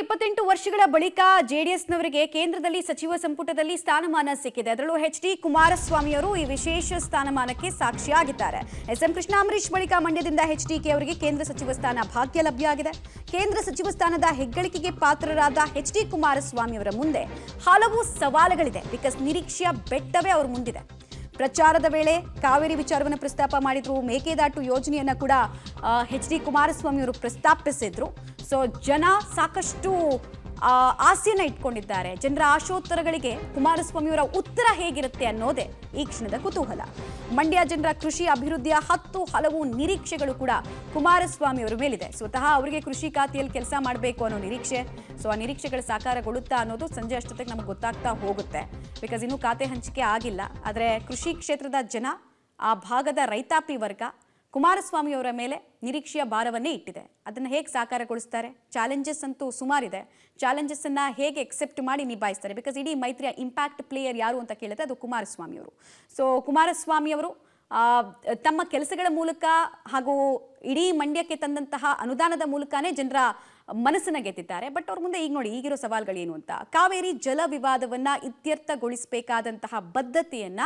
28 ವರ್ಷಗಳ ಬಳಿಕ ಜೆಡಿಎಸ್ನವರಿಗೆ ಕೇಂದ್ರದಲ್ಲಿ ಸಚಿವ ಸಂಪುಟದಲ್ಲಿ ಸ್ಥಾನಮಾನ ಸಿಕ್ಕಿದೆ. ಅದರಲ್ಲೂ ಎಚ್.ಡಿ. ಕುಮಾರಸ್ವಾಮಿ ಅವರು ಈ ವಿಶೇಷ ಸ್ಥಾನಮಾನಕ್ಕೆ ಸಾಕ್ಷಿಯಾಗಿದ್ದಾರೆ. ಎಸ್.ಎಂ. ಕೃಷ್ಣ ಅಂಬರೀಶ್ ಬಳಿಕ ಮಂಡ್ಯದಿಂದ ಎಚ್.ಡಿ.ಕೆ ಅವರಿಗೆ ಕೇಂದ್ರ ಸಚಿವ ಸ್ಥಾನ ಭಾಗ್ಯ ಲಭ್ಯ ಆಗಿದೆ. ಕೇಂದ್ರ ಸಚಿವ ಸ್ಥಾನದ ಹೆಗ್ಗಳಿಕೆಗೆ ಪಾತ್ರರಾದ ಎಚ್.ಡಿ. ಕುಮಾರಸ್ವಾಮಿ ಅವರ ಮುಂದೆ ಹಲವು ಸವಾಲುಗಳಿದೆ. ಬಿಕಾಸ್ ನಿರೀಕ್ಷೆಯ ಬೆಟ್ಟವೇ ಅವರ ಮುಂದಿದೆ. ಪ್ರಚಾರದ ವೇಳೆ ಕಾವೇರಿ ವಿಚಾರವನ್ನು ಪ್ರಸ್ತಾಪ ಮಾಡಿದ್ರು. ಮೇಕೆದಾಟು ಯೋಜನೆಯನ್ನ ಕೂಡ ಎಚ್.ಡಿ. ಕುಮಾರಸ್ವಾಮಿ ಅವರು ಪ್ರಸ್ತಾಪಿಸಿದ್ರು. ಸೊ ಜನ ಸಾಕಷ್ಟು ಆಸೆಯನ್ನ ಇಟ್ಕೊಂಡಿದ್ದಾರೆ. ಜನರ ಆಶೋತ್ತರಗಳಿಗೆ ಕುಮಾರಸ್ವಾಮಿ ಅವರ ಉತ್ತರ ಹೇಗಿರುತ್ತೆ ಅನ್ನೋದೇ ಈ ಕ್ಷಣದ ಕುತೂಹಲ. ಮಂಡ್ಯ ಜನರ ಕೃಷಿ ಅಭಿವೃದ್ಧಿಯ ಹಲವು ನಿರೀಕ್ಷೆಗಳು ಕೂಡ ಕುಮಾರಸ್ವಾಮಿ ಅವರ ಮೇಲಿದೆ. ಸ್ವತಃ ಅವರಿಗೆ ಕೃಷಿ ಖಾತೆಯಲ್ಲಿ ಕೆಲಸ ಮಾಡಬೇಕು ಅನ್ನೋ ನಿರೀಕ್ಷೆ. ಸೊ ಆ ನಿರೀಕ್ಷೆಗಳು ಸಾಕಾರಗೊಳ್ಳುತ್ತಾ ಅನ್ನೋದು ಸಂಜೆ ಅಷ್ಟೊತ್ತಿಗೆ ನಮಗೆ ಗೊತ್ತಾಗ್ತಾ ಹೋಗುತ್ತೆ. ಬಿಕಾಸ್ ಇನ್ನೂ ಖಾತೆ ಹಂಚಿಕೆ ಆಗಿಲ್ಲ. ಆದರೆ ಕೃಷಿ ಕ್ಷೇತ್ರದ ಜನ, ಆ ಭಾಗದ ರೈತಾಪಿ ವರ್ಗ ಕುಮಾರಸ್ವಾಮಿ ಅವರ ಮೇಲೆ ನಿರೀಕ್ಷೆಯ ಭಾರವನ್ನೇ ಇಟ್ಟಿದೆ. ಅದನ್ನು ಹೇಗೆ ಸಾಕಾರಗೊಳಿಸ್ತಾರೆ? ಚಾಲೆಂಜಸ್ ಅಂತೂ ಸುಮಾರಿದೆ. ಚಾಲೆಂಜಸ್ ಅನ್ನ ಹೇಗೆ ಎಕ್ಸೆಪ್ಟ್ ಮಾಡಿ ನಿಭಾಯಿಸ್ತಾರೆ? ಬಿಕಾಸ್ ಇಡೀ ಮೈತ್ರಿಯ ಇಂಪ್ಯಾಕ್ಟ್ ಪ್ಲೇಯರ್ ಯಾರು ಅಂತ ಕೇಳಿದ್ರೆ ಅದು ಕುಮಾರಸ್ವಾಮಿ ಅವರು. ಸೊ ಕುಮಾರಸ್ವಾಮಿ ಅವರು ತಮ್ಮ ಕೆಲಸಗಳ ಮೂಲಕ ಹಾಗೂ ಇಡೀ ಮಂಡ್ಯಕ್ಕೆ ತಂದಂತಹ ಅನುದಾನದ ಮೂಲಕನೇ ಜನರ ಮನಸ್ಸನ್ನ ಗೆದ್ದಿದ್ದಾರೆ. ಬಟ್ ಅವ್ರ ಮುಂದೆ ಈಗ ನೋಡಿ ಈಗಿರೋ ಸವಾಲುಗಳೇನು ಅಂತ. ಕಾವೇರಿ ಜಲ ವಿವಾದವನ್ನ ಇತ್ಯರ್ಥಗೊಳಿಸಬೇಕಾದಂತಹ ಬದ್ಧತೆಯನ್ನ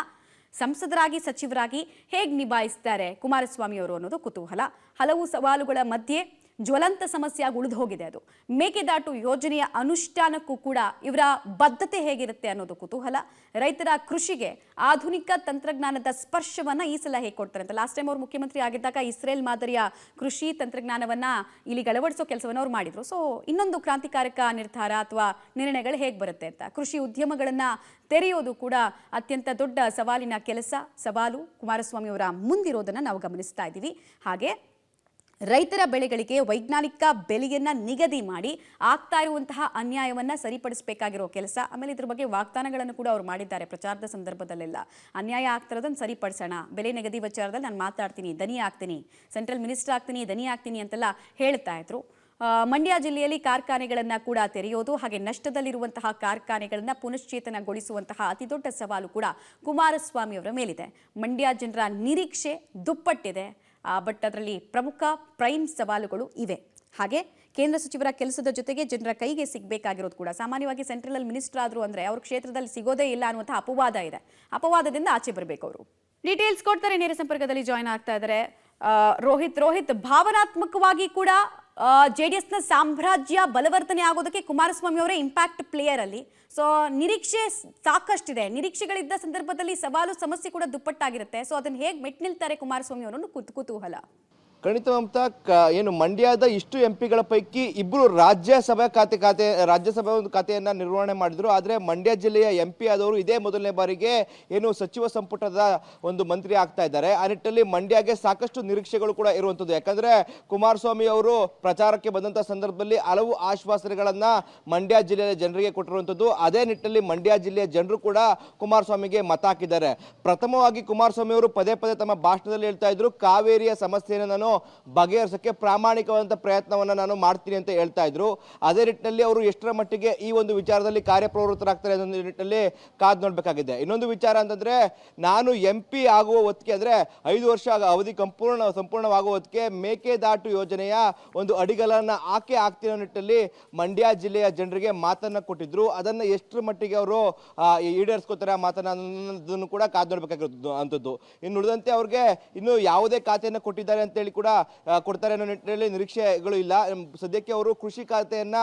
ಸಂಸದರಾಗಿ ಸಚಿವರಾಗಿ ಹೇಗೆ ನಿಭಾಯಿಸ್ತಾರೆ ಕುಮಾರಸ್ವಾಮಿ ಅವರು ಅನ್ನೋದು ಕುತೂಹಲ. ಹಲವು ಸವಾಲುಗಳ ಮಧ್ಯೆ ಜ್ವಲಂತ ಸಮಸ್ಯೆಯಾಗಿ ಉಳಿದು ಹೋಗಿದೆ ಅದು. ಮೇಕೆದಾಟು ಯೋಜನೆಯ ಅನುಷ್ಠಾನಕ್ಕೂ ಕೂಡ ಇವರ ಬದ್ಧತೆ ಹೇಗಿರುತ್ತೆ ಅನ್ನೋದು ಕುತೂಹಲ. ರೈತರ ಕೃಷಿಗೆ ಆಧುನಿಕ ತಂತ್ರಜ್ಞಾನದ ಸ್ಪರ್ಶವನ್ನ ಈ ಸಲ ಹೇಗೆ ಕೊಡ್ತಾರೆ ಅಂತ. ಲಾಸ್ಟ್ ಟೈಮ್ ಅವರು ಮುಖ್ಯಮಂತ್ರಿ ಆಗಿದ್ದಾಗ ಇಸ್ರೇಲ್ ಮಾದರಿಯ ಕೃಷಿ ತಂತ್ರಜ್ಞಾನವನ್ನ ಇಲ್ಲಿಗೆ ಅಳವಡಿಸೋ ಕೆಲಸವನ್ನು ಅವ್ರು ಮಾಡಿದ್ರು. ಸೊ ಇನ್ನೊಂದು ಕ್ರಾಂತಿಕಾರಕ ನಿರ್ಧಾರ ಅಥವಾ ನಿರ್ಣಯಗಳು ಹೇಗೆ ಬರುತ್ತೆ ಅಂತ. ಕೃಷಿ ಉದ್ಯಮಗಳನ್ನ ತೆರೆಯೋದು ಕೂಡ ಅತ್ಯಂತ ದೊಡ್ಡ ಸವಾಲಿನ ಸವಾಲು ಕುಮಾರಸ್ವಾಮಿ ಅವರ ಮುಂದಿರೋದನ್ನ ನಾವು ಗಮನಿಸ್ತಾ ಇದ್ದೀವಿ. ಹಾಗೆ ರೈತರ ಬೆಳೆಗಳಿಗೆ ವೈಜ್ಞಾನಿಕ ಬೆಲೆಯನ್ನ ನಿಗದಿ ಮಾಡಿ ಆಗ್ತಾ ಇರುವಂತಹ ಅನ್ಯಾಯವನ್ನ ಸರಿಪಡಿಸಬೇಕಾಗಿರೋ ಕೆಲಸ. ಆಮೇಲೆ ಇದ್ರ ಬಗ್ಗೆ ವಾಗ್ದಾನಗಳನ್ನು ಕೂಡ ಅವರು ಮಾಡಿದ್ದಾರೆ ಪ್ರಚಾರದ ಸಂದರ್ಭದಲ್ಲೆಲ್ಲ. ಅನ್ಯಾಯ ಆಗ್ತಿರೋದನ್ನ ಸರಿಪಡಿಸೋಣ, ಬೆಲೆ ನಿಗದಿ ವಿಚಾರದಲ್ಲಿ ನಾನು ಮಾತಾಡ್ತೀನಿ, ದನಿ ಆಗ್ತೀನಿ, ಸೆಂಟ್ರಲ್ ಮಿನಿಸ್ಟರ್ ಆಗ್ತೀನಿ, ದನಿ ಆಗ್ತೀನಿ ಅಂತೆಲ್ಲ ಹೇಳ್ತಾ ಇದ್ರು. ಮಂಡ್ಯ ಜಿಲ್ಲೆಯಲ್ಲಿ ಕಾರ್ಖಾನೆಗಳನ್ನು ಕೂಡ ತೆರೆಯೋದು, ಹಾಗೆ ನಷ್ಟದಲ್ಲಿರುವಂತಹ ಕಾರ್ಖಾನೆಗಳನ್ನು ಪುನಶ್ಚೇತನಗೊಳಿಸುವಂತಹ ಅತಿ ದೊಡ್ಡ ಸವಾಲು ಕೂಡ ಕುಮಾರಸ್ವಾಮಿ ಅವರ ಮೇಲಿದೆ. ಮಂಡ್ಯ ಜನರ ನಿರೀಕ್ಷೆ ದುಪ್ಪಟ್ಟಿದೆ. ಬಟ್ ಅದರಲ್ಲಿ ಪ್ರಮುಖ ಪ್ರೈಮ್ ಸವಾಲುಗಳು ಇವೆ. ಹಾಗೆ ಕೇಂದ್ರ ಸಚಿವರ ಕೆಲಸದ ಜೊತೆಗೆ ಜನರ ಕೈಗೆ ಸಿಗಬೇಕಾಗಿರೋದು ಕೂಡ. ಸಾಮಾನ್ಯವಾಗಿ ಸೆಂಟ್ರಲ್ ಮಿನಿಸ್ಟರ್ ಆದ್ರು ಅಂದ್ರೆ ಅವ್ರ ಕ್ಷೇತ್ರದಲ್ಲಿ ಸಿಗೋದೇ ಇಲ್ಲ ಅನ್ನುವಂತಹ ಅಪವಾದ ಇದೆ. ಅಪವಾದದಿಂದ ಆಚೆ ಬರಬೇಕು ಅವರು. ಡೀಟೇಲ್ಸ್ ಕೊಡ್ತಾರೆ. ನೇರ ಸಂಪರ್ಕದಲ್ಲಿ ಜಾಯ್ನ್ ಆಗ್ತಾ ಇದ್ದಾರೆ ರೋಹಿತ್. ಭಾವನಾತ್ಮಕವಾಗಿ ಕೂಡ ಜೆಡಿಎಸ್ನ ಸಾಮ್ರಾಜ್ಯ ಬಲವರ್ಧನೆ ಆಗೋದಕ್ಕೆ ಕುಮಾರಸ್ವಾಮಿ ಅವರೇ ಇಂಪ್ಯಾಕ್ಟ್ ಪ್ಲೇಯರ್ ಅಲ್ಲಿ. ಸೊ ನಿರೀಕ್ಷೆ ಸಾಕಷ್ಟಿದೆ. ನಿರೀಕ್ಷೆಗಳಿದ್ದ ಸಂದರ್ಭದಲ್ಲಿ ಸವಾಲು ಸಮಸ್ಯೆ ಕೂಡ ದುಪ್ಪಟ್ಟಾಗಿರುತ್ತೆ. ಸೊ ಅದನ್ನ ಹೇಗೆ ಮೆಟ್ ನಿಲ್ತಾರೆ ಕುಮಾರಸ್ವಾಮಿ ಅವರನ್ನು ಕುತೂಹಲ. ಖಂಡಿತ ಏನು ಮಂಡ್ಯದ ಇಷ್ಟು ಎಂಪಿಗಳ ಪೈಕಿ ಇಬ್ಬರು ರಾಜ್ಯಸಭೆ ಒಂದು ಖಾತೆಯನ್ನ ನಿರ್ವಹಣೆ ಮಾಡಿದ್ರು. ಆದರೆ ಮಂಡ್ಯ ಜಿಲ್ಲೆಯ ಎಂಪಿ ಆದವರು ಇದೇ ಮೊದಲನೇ ಬಾರಿಗೆ ಏನು ಸಚಿವ ಸಂಪುಟದ ಒಂದು ಮಂತ್ರಿ ಆಗ್ತಾ ಇದ್ದಾರೆ. ಆ ನಿಟ್ಟಿನಲ್ಲಿ ಮಂಡ್ಯಗೆ ಸಾಕಷ್ಟು ನಿರೀಕ್ಷೆಗಳು ಕೂಡ ಇರುವಂಥದ್ದು. ಯಾಕಂದ್ರೆ ಕುಮಾರಸ್ವಾಮಿ ಅವರು ಪ್ರಚಾರಕ್ಕೆ ಬಂದಂತಹ ಸಂದರ್ಭದಲ್ಲಿ ಹಲವು ಆಶ್ವಾಸನೆಗಳನ್ನ ಮಂಡ್ಯ ಜಿಲ್ಲೆಯ ಜನರಿಗೆ ಕೊಟ್ಟಿರುವಂಥದ್ದು. ಅದೇ ನಿಟ್ಟಿನಲ್ಲಿ ಮಂಡ್ಯ ಜಿಲ್ಲೆಯ ಜನರು ಕೂಡ ಕುಮಾರಸ್ವಾಮಿಗೆ ಮತ ಹಾಕಿದ್ದಾರೆ. ಪ್ರಥಮವಾಗಿ ಕುಮಾರಸ್ವಾಮಿ ಅವರು ಪದೇ ಪದೇ ತಮ್ಮ ಭಾಷಣದಲ್ಲಿ ಹೇಳ್ತಾ ಇದ್ರು, ಕಾವೇರಿಯ ಸಮಸ್ಯೆಯನ್ನು ನಾನು ಬಗೆಹರಿಸಕ್ಕೆ ಪ್ರಾಮಾಣಿಕವಾದಂತಹ ಪ್ರಯತ್ನವನ್ನ ನಾನು ಮಾಡ್ತೀನಿ ಅಂತ ಹೇಳ್ತಾ ಇದ್ರು. ಅದೇ ನಿಟ್ಟಿನಲ್ಲಿ ಅವರು ಎಷ್ಟರ ಮಟ್ಟಿಗೆ ಈ ಒಂದು ವಿಚಾರದಲ್ಲಿ ಕಾರ್ಯಪ್ರವೃತ್ತರಾಗ್ತಾರೆ ಅನ್ನೋ ನಿಟ್ಟಿನಲ್ಲಿ ಕಾದು ನೋಡ್ಬೇಕಾಗಿದೆ. ಇನ್ನೊಂದು ವಿಚಾರ ಅಂತಂದ್ರೆ, ನಾನು ಎಂಪಿ ಆಗುವ ಹೊತ್ತಿಗೆ ಅಂದ್ರೆ 5 ವರ್ಷ ಅವಧಿ ಸಂಪೂರ್ಣವಾಗುವ ಹೊತ್ತಿಗೆ ಮೇಕೆದಾಟು ಯೋಜನೆಯ ಒಂದು ಅಡಿಗಲನ್ನ ಆಗ್ತೀನಿ ಅನ್ನೋ ನಿಟ್ಟಿನಲ್ಲಿ ಮಂಡ್ಯ ಜಿಲ್ಲೆಯ ಜನರಿಗೆ ಮಾತನ್ನ ಕೊಟ್ಟಿದ್ರು. ಅದನ್ನ ಎಷ್ಟರ ಮಟ್ಟಿಗೆ ಅವರು ಈಡೇರಿಸ್ಕೋತಾರೆ ಮಾತನ್ನ ಅನ್ನೋದನ್ನು ಕೂಡ ಕಾದು ನೋಡ್ಬೇಕಾಗಿರೋದು ಅಂತದ್ದು. ಇನ್ನು ಉಳಿದಂತೆ ಅವ್ರಿಗೆ ಇನ್ನು ಯಾವುದೇ ಖಾತೆಯನ್ನ ಕೊಟ್ಟಿದ್ದಾರೆ ಅಂತ ಹೇಳಿ ಕೂಡ ಕೊಡ್ತಾರೆ ಅನ್ನೋ ನಿಟ್ಟಿನಲ್ಲಿ ನಿರೀಕ್ಷೆಗಳು ಇಲ್ಲ. ಸದ್ಯಕ್ಕೆ ಅವರು ಕೃಷಿ ಖಾತೆಯನ್ನ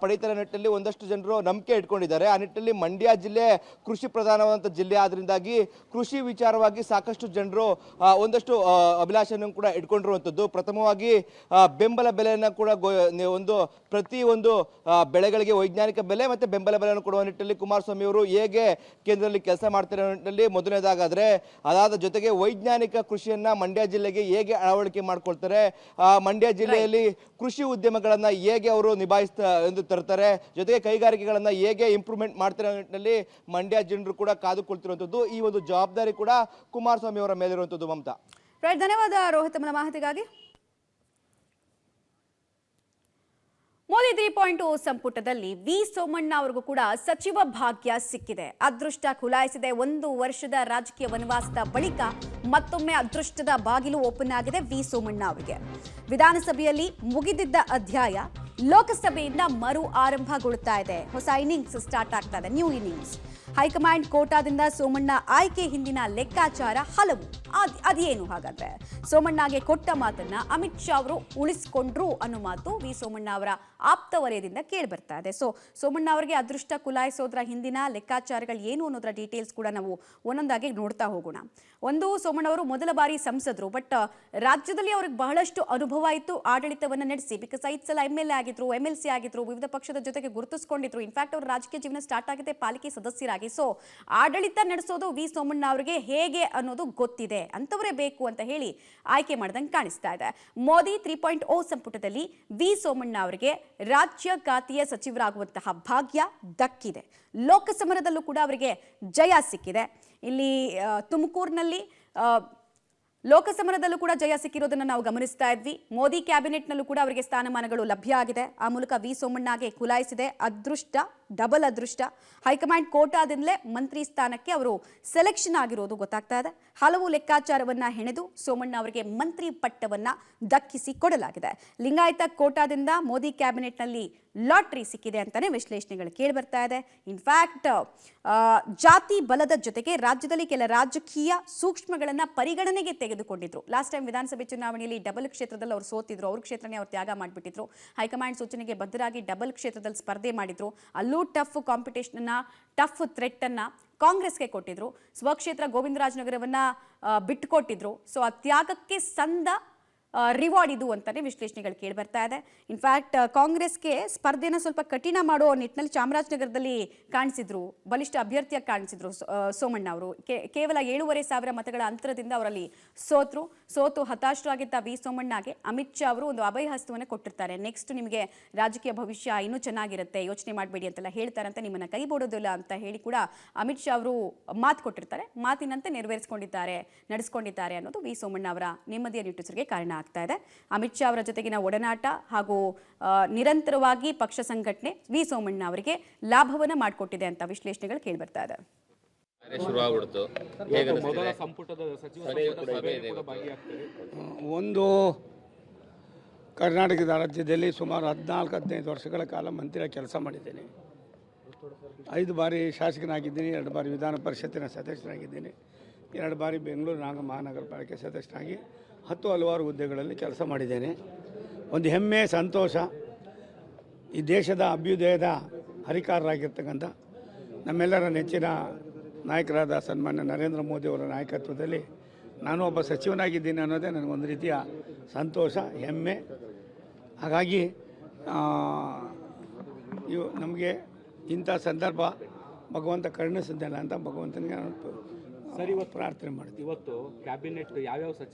ಪಡೆಯುತ್ತಾರೆ ನಿಟ್ಟಿನಲ್ಲಿ ಒಂದಷ್ಟು ಜನರು ನಂಬಿಕೆ ಇಟ್ಕೊಂಡಿದ್ದಾರೆ. ಆ ನಿಟ್ಟಿನಲ್ಲಿ ಮಂಡ್ಯ ಜಿಲ್ಲೆ ಕೃಷಿ ಪ್ರಧಾನವಾದಂಥ ಜಿಲ್ಲೆ ಆದ್ರಿಂದಾಗಿ ಕೃಷಿ ವಿಚಾರವಾಗಿ ಸಾಕಷ್ಟು ಜನರು ಒಂದಷ್ಟು ಅಭಿಲಾಷೆಯನ್ನು ಕೂಡ ಇಟ್ಕೊಂಡಿರುವಂಥದ್ದು. ಪ್ರಥಮವಾಗಿ ಬೆಂಬಲ ಬೆಲೆಯನ್ನು ಕೂಡ ಪ್ರತಿ ಒಂದು ಬೆಳೆಗಳಿಗೆ ವೈಜ್ಞಾನಿಕ ಬೆಲೆ ಮತ್ತೆ ಬೆಂಬಲ ಬೆಲೆಯನ್ನು ಕೊಡುವ ನಿಟ್ಟಿನಲ್ಲಿ ಕುಮಾರಸ್ವಾಮಿ ಅವರು ಹೇಗೆ ಕೇಂದ್ರದಲ್ಲಿ ಕೆಲಸ ಮಾಡ್ತಾರೆ ನಿಟ್ಟಿನಲ್ಲಿ ಮೊದಲನೇದಾಗಾದ್ರೆ, ಅದಾದ ಜೊತೆಗೆ ವೈಜ್ಞಾನಿಕ ಕೃಷಿಯನ್ನ ಮಂಡ್ಯ ಜಿಲ್ಲೆಗೆ ಹೇಗೆ ಅಳವಡಿಕೆ ಮಾಡ್ಕೊಳ್ತಾರೆ, ಮಂಡ್ಯ ಜಿಲ್ಲೆಯಲ್ಲಿ ಕೃಷಿ ಉದ್ಯಮಗಳನ್ನ ಹೇಗೆ ಅವರು ತರ್ತಾರೆ, ಜೊತೆಗೆ ಕೈಗಾರಿಕೆಗಳನ್ನ ಹೇಗೆ ಇಂಪ್ರೂವ್ಮೆಂಟ್ ಮಾಡ್ತಾರೆ ನಿಟ್ಟಿನಲ್ಲಿ ಮಂಡ್ಯ ಜನರು ಕೂಡ ಕಾದುಕೊಳ್ತಿರುವಂತದ್ದು. ಈ ಒಂದು ಜವಾಬ್ದಾರಿ ಕೂಡ ಕುಮಾರಸ್ವಾಮಿ ಅವರ ಮೇಲಿರುವಂತದ್ದು. ಮಮತಾ, ಧನ್ಯವಾದ ರೋಹಿತ್ ತಮ್ಮ ಮಾಹಿತಿಗಾಗಿ. ಮೋದಿ 3.0 ಸಂಪುಟದಲ್ಲಿ ವಿ ಸೋಮಣ್ಣ ಅವರಿಗೂ ಕೂಡ ಸಚಿವ ಭಾಗ್ಯ ಸಿಕ್ಕಿದೆ. ಅದೃಷ್ಟ ಖುಲಾಯಿಸಿದೆ. 1 ವರ್ಷದ ರಾಜಕೀಯ ವನವಾಸದ ಬಳಿಕ ಮತ್ತೊಮ್ಮೆ ಅದೃಷ್ಟದ ಬಾಗಿಲು ಓಪನ್ ಆಗಿದೆ ವಿ ಸೋಮಣ್ಣ ಅವರಿಗೆ. ವಿಧಾನಸಭೆಯಲ್ಲಿ ಮುಗಿದಿದ್ದ ಅಧ್ಯಾಯ ಲೋಕಸಭೆಯಿಂದ ಮರು ಆರಂಭಗೊಳ್ತಾ ಇದೆ. ಹೊಸ ಇನ್ನಿಂಗ್ಸ್ ಸ್ಟಾರ್ಟ್ ಆಗ್ತಾ ಇದೆ, ನ್ಯೂ ಇನ್ನಿಂಗ್ಸ್. ಹೈಕಮಾಂಡ್ ಕೋಟಾದಿಂದ ಸೋಮಣ್ಣ ಆಯ್ಕೆ ಹಿಂದಿನ ಲೆಕ್ಕಾಚಾರ ಹಲವು. ಅದೇನು ಹಾಗಾದ್ರೆ? ಸೋಮಣ್ಣಗೆ ಕೊಟ್ಟ ಮಾತನ್ನ ಅಮಿತ್ ಶಾ ಅವರು ಉಳಿಸಿಕೊಂಡ್ರು ಅನ್ನೋ ಮಾತು ವಿ ಸೋಮಣ್ಣ ಅವರ ಆಪ್ತ ವಲಯದಿಂದ ಕೇಳಿ ಬರ್ತಾ ಇದೆ. ಸೋಮಣ್ಣ ಅವರಿಗೆ ಅದೃಷ್ಟ ಕುಲಾಯಿಸೋದ್ರ ಹಿಂದಿನ ಲೆಕ್ಕಾಚಾರಗಳು ಏನು ಅನ್ನೋದ್ರ ಡೀಟೇಲ್ಸ್ ಕೂಡ ನಾವು ಒಂದೊಂದಾಗಿ ನೋಡ್ತಾ ಹೋಗೋಣ. ಒಂದು, ಸೋಮಣ್ಣ ಅವರು ಮೊದಲ ಬಾರಿ ಸಂಸದರು, ಬಟ್ ರಾಜ್ಯದಲ್ಲಿ ಅವ್ರಿಗೆ ಬಹಳಷ್ಟು ಅನುಭವ ಇತ್ತು ಆಡಳಿತವನ್ನ ನಡೆಸಿ. ಬಿಕಾಸ್ 5 ಸಲ MLA ಆಗಿದ್ರು, MLC ಆಗಿದ್ರು, ವಿವಿಧ ಪಕ್ಷದ ಜೊತೆಗೆ ಗುರುತಿಸಿಕೊಂಡಿದ್ರು. ಇನ್ಫ್ಯಾಕ್ಟ್ ಅವ್ರ ರಾಜಕೀಯ ಜೀವನ ಸ್ಟಾರ್ಟ್ ಆಗಿದೆ ಪಾಲಿಕೆ ಸದಸ್ಯರಾಗಿ. ಸೊ ಆಡಳಿತ ನಡೆಸೋದು ವಿ ಸೋಮಣ್ಣ ಅವರಿಗೆ ಹೇಗೆ ಅನ್ನೋದು ಗೊತ್ತಿದೆ, ಅಂತವರೇ ಬೇಕು ಅಂತ ಹೇಳಿ ಆಯ್ಕೆ ಮಾಡ್ದಂಗೆ ಕಾಣಿಸ್ತಾ ಇದೆ. ಮೋದಿ 3.0 ಸಂಪುಟದಲ್ಲಿ ವಿ ಸೋಮಣ್ಣ ಅವರಿಗೆ ರಾಜ್ಯ ಖಾತೆಯ ಸಚಿವರಾಗುವಂತಹ ಭಾಗ್ಯ ದಕ್ಕಿದೆ. ಲೋಕಸಮರದಲ್ಲೂ ಕೂಡ ಅವರಿಗೆ ಜಯ ಸಿಕ್ಕಿದೆ. ಇಲ್ಲಿ ತುಮಕೂರಿನಲ್ಲಿ ಲೋಕಸಮರದಲ್ಲೂ ಕೂಡ ಜಯ ಸಿಕ್ಕಿರೋದನ್ನು ನಾವು ಗಮನಿಸ್ತಾ ಇದ್ವಿ. ಮೋದಿ ಕ್ಯಾಬಿನೆಟ್ನಲ್ಲೂ ಕೂಡ ಅವರಿಗೆ ಸ್ಥಾನಮಾನಗಳು ಲಭ್ಯ ಆಗಿದೆ. ಆ ಮೂಲಕ ವಿ ಸೋಮಣ್ಣಗೆ ಕುಲಾಯಿಸಿದೆ ಅದೃಷ್ಟ, ಡಬಲ್ ಅದೃಷ್ಟ. ಹೈಕಮಾಂಡ್ ಕೋಟಾದಿಂದಲೇ ಮಂತ್ರಿ ಸ್ಥಾನಕ್ಕೆ ಅವರು ಸೆಲೆಕ್ಷನ್ ಆಗಿರೋದು ಗೊತ್ತಾಗ್ತಾ ಇದೆ. ಹಲವು ಲೆಕ್ಕಾಚಾರವನ್ನ ಹೆಣೆದು ಸೋಮಣ್ಣ ಅವರಿಗೆ ಮಂತ್ರಿ ಪಟ್ಟವನ್ನ ದಕ್ಕಿಸಿ ಕೊಡಲಾಗಿದೆ. ಲಿಂಗಾಯತ ಕೋಟಾದಿಂದ ಮೋದಿ ಕ್ಯಾಬಿನೆಟ್ನಲ್ಲಿ ಲಾಟ್ರಿ ಸಿಕ್ಕಿದೆ ಅಂತಾನೆ ವಿಶ್ಲೇಷಣೆಗಳು ಕೇಳಿ ಬರ್ತಾ ಇದೆ. ಇನ್ಫ್ಯಾಕ್ಟ್ ಜಾತಿ ಬಲದ ಜೊತೆಗೆ ರಾಜ್ಯದಲ್ಲಿ ಕೆಲ ರಾಜಕೀಯ ಸೂಕ್ಷ್ಮಗಳನ್ನ ಪರಿಗಣನೆಗೆ ತೆಗೆದುಕೊಂಡಿದ್ರು. ಲಾಸ್ಟ್ ಟೈಮ್ ವಿಧಾನಸಭೆ ಚುನಾವಣೆಯಲ್ಲಿ ಡಬಲ್ ಕ್ಷೇತ್ರದಲ್ಲಿ ಅವರು ಸೋತಿದ್ರು. ಅವ್ರ ಕ್ಷೇತ್ರನೇ ಅವ್ರು ತ್ಯಾಗ ಮಾಡಿಬಿಟ್ಟಿದ್ರು. ಹೈಕಮಾಂಡ್ ಸೂಚನೆಗೆ ಬದ್ಧರಾಗಿ ಡಬಲ್ ಕ್ಷೇತ್ರದಲ್ಲಿ ಸ್ಪರ್ಧೆ ಮಾಡಿದ್ರು. ಅಲ್ಲೂ ಟಫ್ ಕಾಂಪಿಟೇಷನ್ ಅನ್ನ, ಟಫ್ ಥ್ರೆಟ್ ಅನ್ನ ಕಾಂಗ್ರೆಸ್ಗೆ ಕೊಟ್ಟಿದ್ರು. ಸ್ವಕ್ಷೇತ್ರ ಗೋವಿಂದರಾಜನಗರವನ್ನ ಬಿಟ್ಟುಕೊಟ್ಟಿದ್ರು. ಸೊ ಆ ತ್ಯಾಗಕ್ಕೆ ಸಂದ ರಿವಾರ್ಡ್ ಇದು ಅಂತಾನೆ ವಿಶ್ಲೇಷಣೆಗಳು ಕೇಳಿ ಬರ್ತಾ ಇದೆ. ಇನ್ಫ್ಯಾಕ್ಟ್ ಕಾಂಗ್ರೆಸ್ಗೆ ಸ್ಪರ್ಧೆನ ಸ್ವಲ್ಪ ಕಠಿಣ ಮಾಡೋ ನಿಟ್ಟಿನಲ್ಲಿ ಚಾಮರಾಜನಗರದಲ್ಲಿ ಕಾಣಿಸಿದ್ರು, ಬಲಿಷ್ಠ ಅಭ್ಯರ್ಥಿಯಾಗಿ ಕಾಣಿಸಿದ್ರು ಸೋಮಣ್ಣ ಅವರು. ಕೇವಲ 7,500 ಮತಗಳ ಅಂತರದಿಂದ ಅವರಲ್ಲಿ ಸೋತು ಹತಾಶರಾಗಿದ್ದ ವಿ ಸೋಮಣ್ಣಗೆ ಅಮಿತ್ ಶಾ ಅವರು ಒಂದು ಅಭಯ ಹಸ್ತವನ್ನು ಕೊಟ್ಟಿರ್ತಾರೆ. ನೆಕ್ಸ್ಟ್ ನಿಮಗೆ ರಾಜಕೀಯ ಭವಿಷ್ಯ ಇನ್ನೂ ಚೆನ್ನಾಗಿರುತ್ತೆ, ಯೋಚನೆ ಮಾಡಬೇಡಿ ಅಂತೆಲ್ಲ ಹೇಳ್ತಾರಂತೆ, ನಿಮ್ಮನ್ನ ಕೈ ಬಿಡೋದಿಲ್ಲ ಅಂತ ಹೇಳಿ ಕೂಡ ಅಮಿತ್ ಶಾ ಅವರು ಮಾತು ಕೊಟ್ಟಿರ್ತಾರೆ. ಮಾತಿನಂತೆ ನೆರವೇರಿಸಿಕೊಂಡಿದ್ದಾರೆ, ನಡೆಸ್ಕೊಂಡಿದ್ದಾರೆ ಅನ್ನೋದು ವಿ ಸೋಮಣ್ಣ ಅವರ ನೆಮ್ಮದಿಯ ನಿಟ್ಟುಸಿರಿಗೆ ಕಾರಣ ಆಗ್ತಾ ಇದೆ. ಅಮಿತ್ ಶಾ ಅವರ ಜೊತೆಗಿನ ಒಡನಾಟ ಹಾಗೂ ನಿರಂತರವಾಗಿ ಪಕ್ಷ ಸಂಘಟನೆ ವಿ ಸೋಮಣ್ಣ ಅವರಿಗೆ ಲಾಭವನ್ನ ಮಾಡಿಕೊಟ್ಟಿದೆ ಅಂತ ವಿಶ್ಲೇಷಣೆಗಳು ಕೇಳಿ ಬರ್ತಾ ಇದೆ. ಒಂದು, ಕರ್ನಾಟಕದ ರಾಜ್ಯದಲ್ಲಿ ಸುಮಾರು 14-15 ವರ್ಷಗಳ ಕಾಲ ಮಂತ್ರಿಯಾಗಿ ಕೆಲಸ ಮಾಡಿದ್ದೇನೆ. 5 ಬಾರಿ ಶಾಸಕನಾಗಿದ್ದೀನಿ, 2 ಬಾರಿ ವಿಧಾನ ಪರಿಷತ್ತಿನ ಸದಸ್ಯನಾಗಿದ್ದೀನಿ, 2 ಬಾರಿ ಬೆಂಗಳೂರು ಮಹಾನಗರ ಪಾಲಿಕೆ ಸದಸ್ಯನಾಗಿ ಹಲವಾರು ಹುದ್ದೆಗಳಲ್ಲಿ ಕೆಲಸ ಮಾಡಿದ್ದೇನೆ. ಒಂದು ಹೆಮ್ಮೆ, ಸಂತೋಷ. ಈ ದೇಶದ ಅಭ್ಯುದಯದ ಹರಿಕಾರರಾಗಿರ್ತಕ್ಕಂಥ ನಮ್ಮೆಲ್ಲರ ನೆಚ್ಚಿನ ನಾಯಕರಾದ ಸನ್ಮಾನ್ಯ ನರೇಂದ್ರ ಮೋದಿಯವರ ನಾಯಕತ್ವದಲ್ಲಿ ನಾನು ಒಬ್ಬ ಸಚಿವನಾಗಿದ್ದೀನಿ ಅನ್ನೋದೇ ನನಗೊಂದು ರೀತಿಯ ಸಂತೋಷ, ಹೆಮ್ಮೆ. ಹಾಗಾಗಿ ನಮಗೆ ಇಂಥ ಸಂದರ್ಭ ಭಗವಂತ ಕರುಣಿಸಿದ್ದಾನೆ ಅಂತ ಭಗವಂತನಿಗೆ ನಾನು ಪ್ರಾರ್ಥನೆ ಮಾಡ್ತೀನಿ. ಇವತ್ತು ಕ್ಯಾಬಿನೆಟ್ ಯಾವ್ಯಾವ ಸಚಿವ